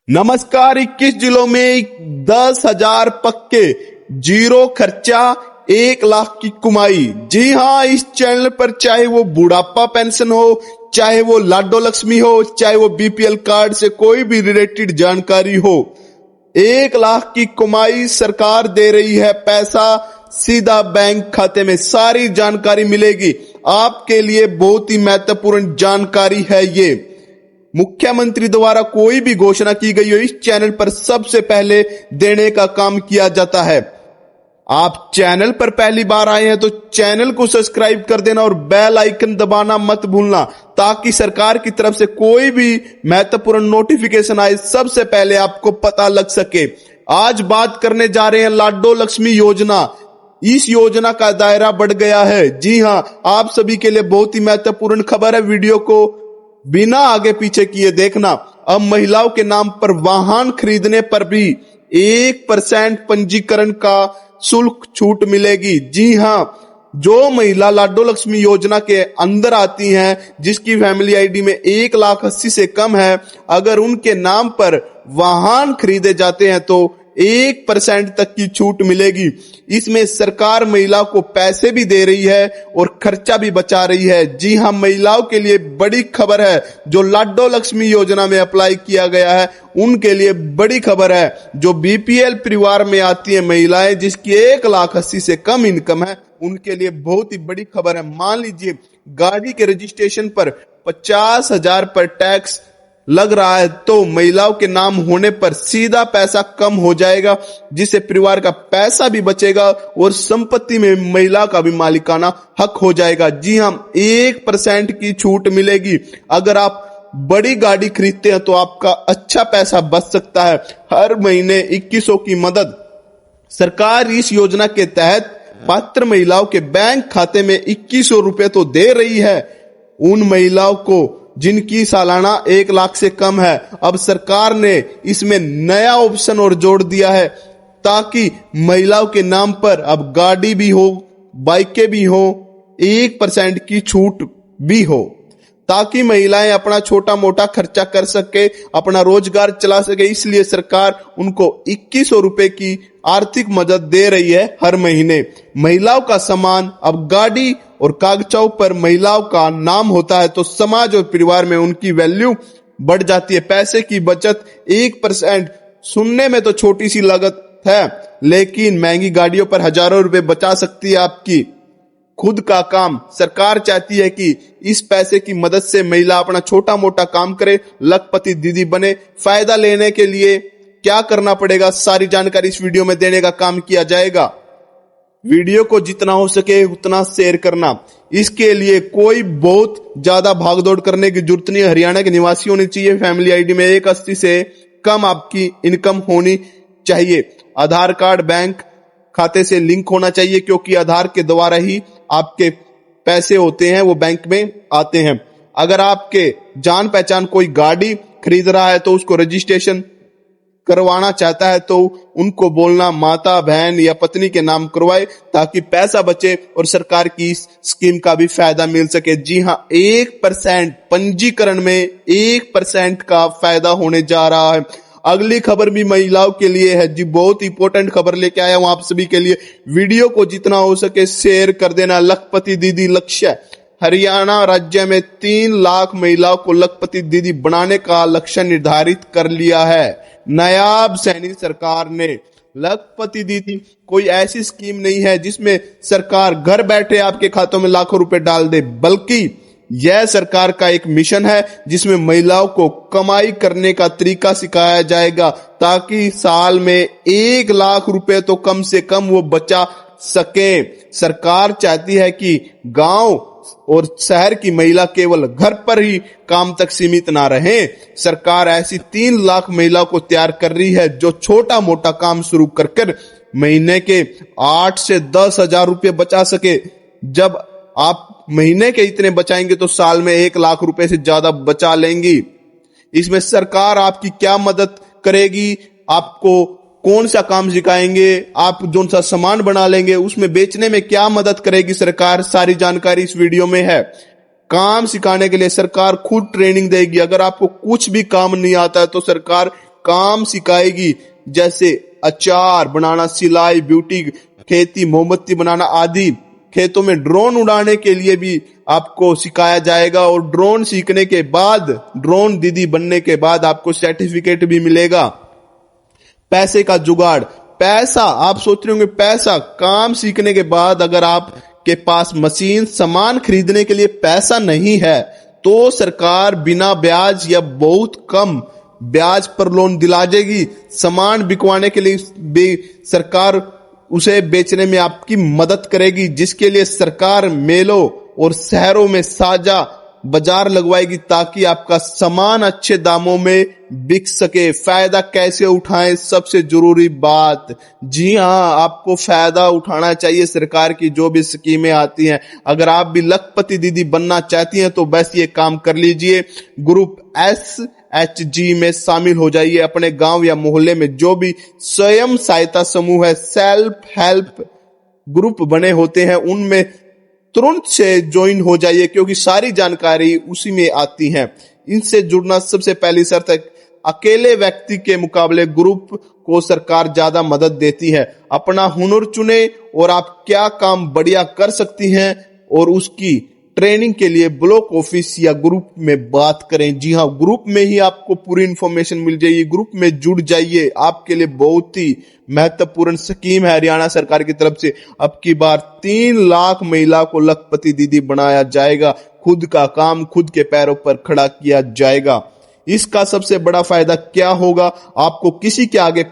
नमस्कार। 21 जिलों में 10,000 पक्के, जीरो खर्चा, 1 लाख की कमाई। जी हाँ, इस चैनल पर चाहे वो बुढ़ापा पेंशन हो, चाहे वो लाडो लक्ष्मी हो, चाहे वो बीपीएल कार्ड से कोई भी रिलेटेड जानकारी हो, 1 लाख की कमाई सरकार दे रही है। पैसा सीधा बैंक खाते में, सारी जानकारी मिलेगी। आपके लिए बहुत ही महत्वपूर्ण जानकारी है ये। मुख्यमंत्री द्वारा कोई भी घोषणा की गई हो, इस चैनल पर सबसे पहले देने का काम किया जाता है। आप चैनल पर पहली बार आए हैं तो चैनल को सब्सक्राइब कर देना और बेल आइकन दबाना मत भूलना, ताकि सरकार की तरफ से कोई भी महत्वपूर्ण नोटिफिकेशन आए सबसे पहले आपको पता लग सके। आज बात करने जा रहे हैं लाडो लक्ष्मी योजना। इस योजना का दायरा बढ़ गया है। जी हां, आप सभी के लिए बहुत ही महत्वपूर्ण खबर है। वीडियो को बिना आगे पीछे किए देखना। अब महिलाओं के नाम पर वाहन खरीदने पर भी 1% पंजीकरण का शुल्क छूट मिलेगी। जी हां, जो महिला लाडो लक्ष्मी योजना के अंदर आती हैं, जिसकी फैमिली आईडी में 1,80,000 से कम है, अगर उनके नाम पर वाहन खरीदे जाते हैं तो 1% तक की छूट मिलेगी। इसमें सरकार महिलाओं को पैसे भी दे रही है और खर्चा भी बचा रही है। जी हां, महिलाओं के लिए बड़ी खबर है। जो लाडो लक्ष्मी योजना में अप्लाई किया गया है उनके लिए बड़ी खबर है। जो बीपीएल परिवार में आती है महिलाएं, जिसकी 1,80,000 से कम इनकम है, उनके लिए बहुत ही बड़ी खबर है। मान लीजिए गाड़ी के रजिस्ट्रेशन पर 50,000 पर टैक्स लग रहा है, तो महिलाओं के नाम होने पर सीधा पैसा कम हो जाएगा, जिससे परिवार का पैसा भी बचेगा और संपत्ति में महिला का भी मालिकाना हक हो जाएगा। जी हां, 1% की छूट मिलेगी। अगर आप बड़ी गाड़ी खरीदते हैं तो आपका अच्छा पैसा बच सकता है। हर महीने 2100 की मदद सरकार इस योजना के तहत पात्र महिलाओं के बैंक खाते में 2100 रुपए तो दे रही है। उन महिलाओं को जिनकी सालाना 1 लाख से कम है, अब सरकार ने इसमें नया ऑप्शन और जोड़ दिया है, ताकि महिलाओं के नाम पर अब गाड़ी भी हो, बाइकें भी हो, 1% की छूट भी हो, ताकि महिलाएं अपना छोटा मोटा खर्चा कर सके, अपना रोजगार चला सके। इसलिए सरकार उनको 2100 रुपए की आर्थिक मदद दे रही है हर महीने। महिलाओं का सम्मान, अब गाड़ी और कागजों पर महिलाओं का नाम होता है तो समाज और परिवार में उनकी वैल्यू बढ़ जाती है। पैसे की बचत 1%, सुनने में तो छोटी सी लागत है, लेकिन महंगी गाड़ियों पर हजारों रुपए बचा सकती है आपकी खुद का काम। सरकार चाहती है कि इस पैसे की मदद से महिला अपना छोटा मोटा काम करे, लखपति दीदी बने। फायदा लेने के लिए क्या करना पड़ेगा, सारी जानकारी इस वीडियो में देने का काम किया जाएगा। वीडियो को जितना हो सके उतना शेयर करना। इसके लिए कोई बहुत ज्यादा भागदौड़ करने की जरूरत नहीं है। हरियाणा के निवासी होने चाहिए, फैमिली आईडी में 1,80,000 से कम आपकी इनकम होनी चाहिए। आधार कार्ड बैंक खाते से लिंक होना चाहिए, क्योंकि आधार के द्वारा ही आपके पैसे होते हैं वो बैंक में आते हैं। अगर आपके जान पहचान कोई गाड़ी खरीद रहा है तो उसको रजिस्ट्रेशन करवाना चाहता है तो उनको बोलना माता, बहन या पत्नी के नाम करवाए, ताकि पैसा बचे और सरकार की इस स्कीम का भी फायदा मिल सके। जी हां, 1% पंजीकरण में 1% का फायदा होने जा रहा है। अगली खबर भी महिलाओं के लिए है। जी, बहुत इंपॉर्टेंट खबर लेके आया हूं आप सभी के लिए। वीडियो को जितना हो सके शेयर कर देना। लखपति दीदी लक्ष्य, हरियाणा राज्य में 3 लाख महिलाओं को लखपति दीदी बनाने का लक्ष्य निर्धारित कर लिया है नायाब सैनी सरकार ने। लखपति दीदी कोई ऐसी स्कीम नहीं है जिसमें सरकार घर बैठे आपके खातों में लाखों रुपए डाल दे, बल्कि यह सरकार का एक मिशन है जिसमें महिलाओं को कमाई करने का तरीका सिखाया जाएगा, ताकि साल में 1 लाख रुपए तो कम से कम वो बचा सके। सरकार चाहती है कि गांव और शहर की महिला केवल घर पर ही काम तक सीमित ना रहे। सरकार ऐसी 3 लाख महिलाओं को तैयार कर रही है जो छोटा मोटा काम शुरू कर महीने के 8 से 10,000 रुपए बचा सके। जब आप महीने के इतने बचाएंगे तो साल में 1 लाख रुपए से ज्यादा बचा लेंगी। इसमें सरकार आपकी क्या मदद करेगी, आपको कौन सा काम सिखाएंगे, आप जो सा सामान बना लेंगे उसमें बेचने में क्या मदद करेगी सरकार, सारी जानकारी इस वीडियो में है। काम सिखाने के लिए सरकार खुद ट्रेनिंग देगी। अगर आपको कुछ भी काम नहीं आता है तो सरकार काम सिखाएगी, जैसे अचार बनाना, सिलाई, ब्यूटी, खेती, मोमबत्ती बनाना आदि। खेतों में ड्रोन उड़ाने के लिए भी आपको सिखाया जाएगा और ड्रोन सीखने के बाद, ड्रोन दीदी बनने के बाद आपको सर्टिफिकेट भी मिलेगा। पैसे का जुगाड़, पैसा, आप सोच रहे होंगे पैसा, काम सीखने के बाद अगर आपके पास मशीन, सामान खरीदने के लिए पैसा नहीं है तो सरकार बिना ब्याज या बहुत कम ब्याज पर लोन दिला देगी। सामान बिकवाने के लिए भी सरकार उसे बेचने में आपकी मदद करेगी, जिसके लिए सरकार मेलों और शहरों में साझा बाजार लगवाएगी ताकि आपका सामान अच्छे दामों में बिक सके। फायदा कैसे उठाएं, सबसे जरूरी बात, जी हाँ, आपको फायदा उठाना चाहिए सरकार की जो भी स्कीमें आती हैं। अगर आप भी लखपति दीदी बनना चाहती हैं तो बस ये काम कर लीजिए, ग्रुप SHG में शामिल हो जाइए। अपने गांव या मोहल्ले में जो भी स्वयं सहायता समूह है, सेल्फ हेल्प ग्रुप बने होते हैं, उनमें तुरंत से ज्वाइन हो जाइए क्योंकि सारी जानकारी उसी में आती है। इनसे जुड़ना सबसे पहली शर्त है। अकेले व्यक्ति के मुकाबले ग्रुप को सरकार ज्यादा मदद देती है। अपना हुनर चुने और आप क्या काम बढ़िया कर सकती हैं और उसकी ट्रेनिंग के लिए ब्लॉक ऑफिस या ग्रुप में बात करें। जी हाँ, ग्रुप में ही आपको पूरी इंफॉर्मेशन मिल जाएगी। ग्रुप में जुड़ जाइए, आपके लिए बहुत ही महत्वपूर्ण स्कीम है हरियाणा सरकार की तरफ से। अब की बार 3 लाख महिला को लखपति दीदी बनाया जाएगा। खुद का काम खुद के पैरों पर खड़ा किया जाएगा। इसका सबसे बड़ा फायदा क्या होगा, आपको किसी के आगे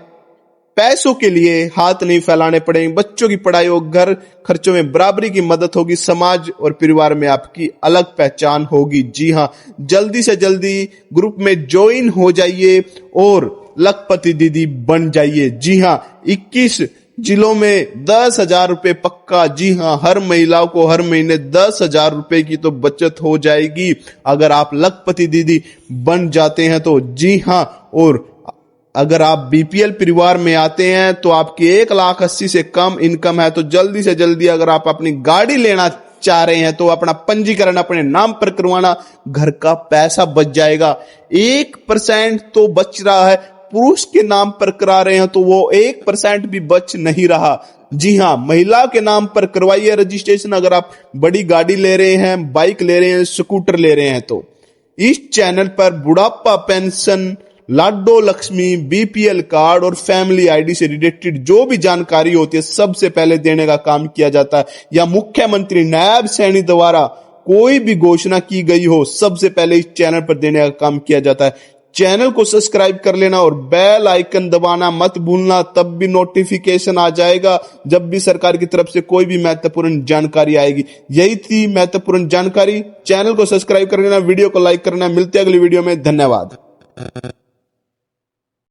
पैसों के लिए हाथ नहीं फैलाने पड़ेंगे। बच्चों की पढ़ाई और घर खर्चों में बराबरी की मदद होगी। समाज और परिवार में आपकी अलग पहचान होगी। जी हाँ, जल्दी से जल्दी ग्रुप में ज्वाइन हो जाइए और लखपति दीदी बन जाइए। जी हाँ, 21 जिलों में 10,000 रुपए पक्का। जी हाँ, हर महिला को हर महीने 10,000 रुपए की तो बचत हो जाएगी अगर आप लखपति दीदी बन जाते हैं तो। जी हाँ, और अगर आप BPL परिवार में आते हैं तो आपकी 1,80,000 से कम इनकम है तो जल्दी से जल्दी अगर आप अपनी गाड़ी लेना चाह रहे हैं तो अपना पंजीकरण अपने नाम पर करवाना, घर का पैसा बच जाएगा। 1% तो बच रहा है, पुरुष के नाम पर करा रहे हैं तो वो 1% भी बच नहीं रहा। जी हाँ, महिला के नाम पर करवाइए रजिस्ट्रेशन अगर आप बड़ी गाड़ी ले रहे हैं, बाइक ले रहे हैं, स्कूटर ले रहे हैं तो। इस चैनल पर बुढ़ापा पेंशन, लाडो लक्ष्मी, BPL कार्ड और फैमिली ID से रिलेटेड जो भी जानकारी होती है सबसे पहले देने का काम किया जाता है। या मुख्यमंत्री नायब सैनी द्वारा कोई भी घोषणा की गई हो, सबसे पहले इस चैनल पर देने का काम किया जाता है। चैनल को सब्सक्राइब कर लेना और बेल आइकन दबाना मत भूलना, तब भी नोटिफिकेशन आ जाएगा जब भी सरकार की तरफ से कोई भी महत्वपूर्ण जानकारी आएगी। यही थी महत्वपूर्ण जानकारी। चैनल को सब्सक्राइब कर लेना, वीडियो को लाइक करना। मिलते हैं अगली वीडियो में, धन्यवाद।